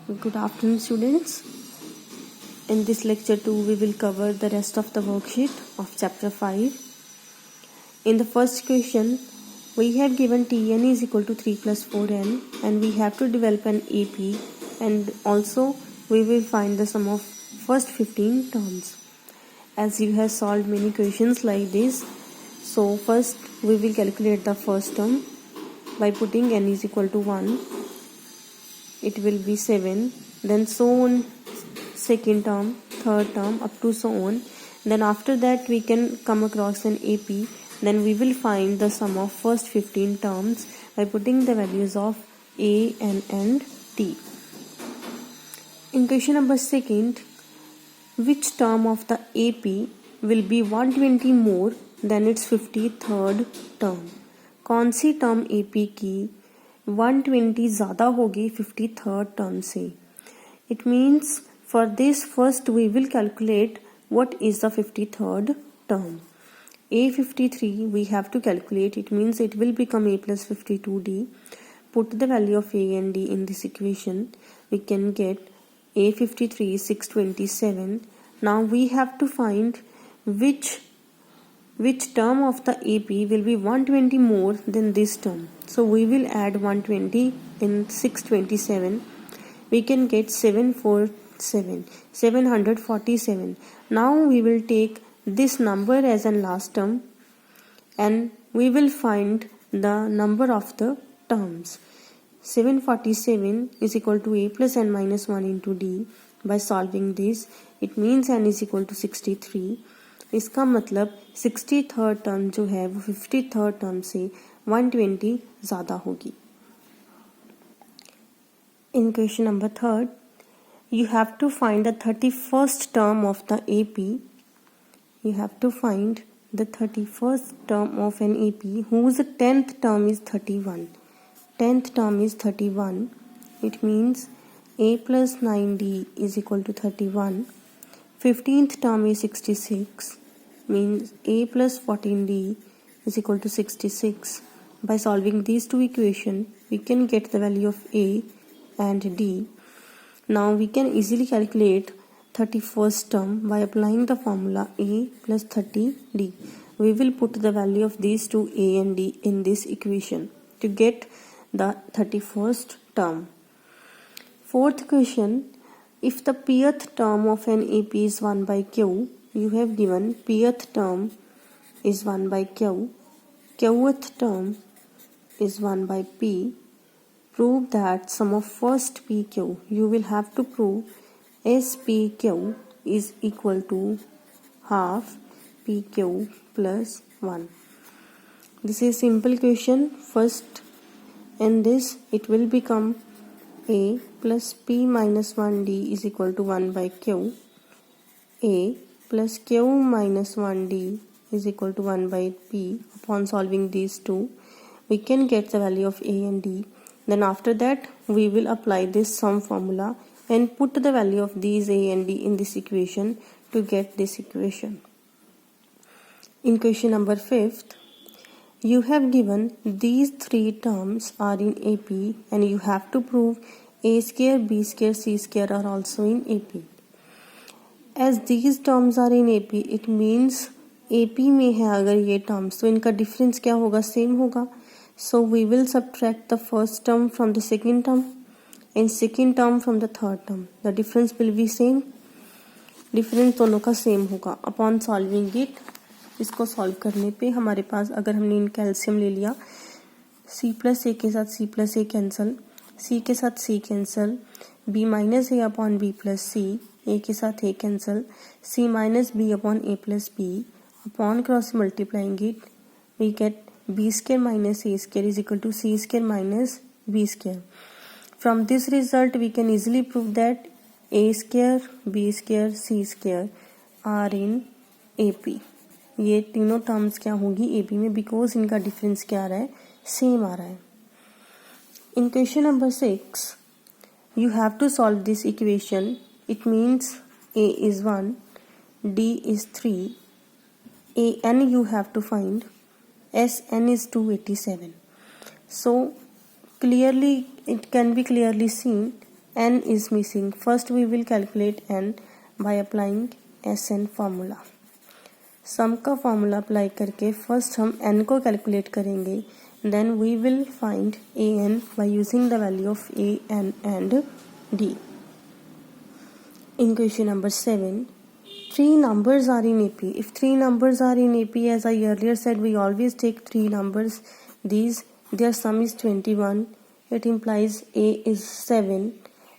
Good afternoon, students. In this lecture 2, we will cover the rest of the worksheet of chapter 5. In the first question, we have given Tn is equal to 3 plus 4n and we have to develop an AP, and also we will find the sum of first 15 terms. As you have solved many questions like this, so first we will calculate the first term by putting n is equal to 1. It will be 7, then so on, second term, third term, up to so on. Then after that we can come across an AP. Then we will find the sum of first 15 terms by putting the values of a, n and t. In question number second, which term of the AP will be 120 more than its 53rd term? कौन सी term AP की 120 ज़्यादा होगी 53rd term से? It means for this first we will calculate what is the 53rd term. A53 we have to calculate. It means it will become A plus 52D. Put the value of A and D in this equation. We can get A53 is 627. Now we have to find which term of the AP will be 120 more than this term. So we will add 120 in 627. We can get 747. Now we will take this number as a last term and we will find the number of the terms. 747 is equal to A plus n minus 1 into D. By solving this, it means n is equal to 63. इसका मतलब 63rd term जो है वो 53rd term से 120 ज़्यादा होगी. In question number third, you have to find the 31st term of the AP. You have to find the 31st term of an AP whose 10th term is 31. 10th term is 31. It means A plus 9D is equal to 31. 15th term is 66. Means A plus 14D is equal to 66. By solving these two equations, we can get the value of A and D. Now we can easily calculate 31st term by applying the formula A plus 30D. We will put the value of these two A and D in this equation to get the 31st term. Fourth question, if the pth term of an AP is 1 by Q, you have given pth term is 1 by Q, qth term is 1 by P. Prove that sum of first PQ. You will have to prove SPQ is equal to half PQ plus 1. This is simple question. First, in this it will become A plus P minus 1D is equal to 1 by Q. A plus Q minus 1D is equal to 1 by P. Upon solving these two, we can get the value of A and D. Then after that, we will apply this sum formula and put the value of these A and D in this equation to get this equation. In question number 5th, you have given these three terms are in AP and you have to prove A square, B square, C square are also in AP. As these terms are in AP, it means AP में है अगर ये terms तो इनका difference क्या होगा? Same होगा. So we will subtract the first term from the second term and second term from the third term. The difference will be same. Difference दोनों का same होगा. Upon solving it, इसको solve करने पे हमारे पास अगर हमने इन कैल्शियम ले लिया, C plus A के साथ C plus A cancel, C के साथ C cancel, B minus A upon B plus C, A के साथ A cancel, C minus B upon A plus B. Upon cross multiplying it, we get B square minus A square is equal to C square minus B square. From this result, we can easily prove that A square, B square, C square are in AP. ये तीनों terms क्या होगी AP में, because इनका difference क्या आ रहा है? Same आ रहा है. In question number 6, you have to solve this equation. It means A is 1, D is 3, AN you have to find, SN is 287. So clearly it can be clearly seen n is missing. First we will calculate n by applying SN formula. Sum का formula apply करके first हम n को calculate करेंगे, then we will find an by using the value of a, n and d. In question number 7, three numbers are in AP. If three numbers are in AP, as I earlier said, we always take three numbers. Their sum is 21. It implies A is 7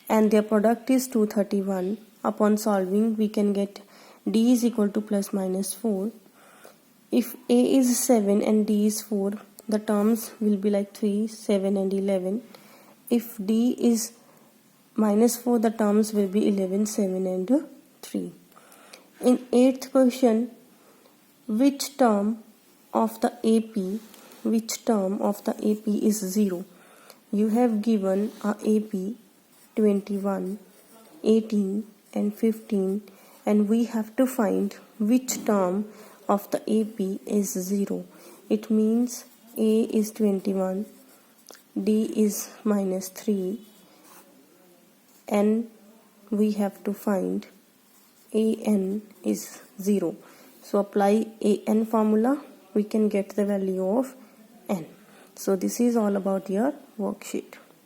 and their product is 231. Upon solving, we can get D is equal to plus minus 4. If A is 7 and D is 4, the terms will be like 3, 7 and 11. If D is minus 4, the terms will be 11, 7 and 3. In 8th question, which term of the AP is 0? You have given a AP 21, 18 and 15, and we have to find which term of the AP is 0. It means A is 21, D is minus 3, and we have to find AN is 0. So apply AN formula, we can get the value of n. So this is all about your worksheet.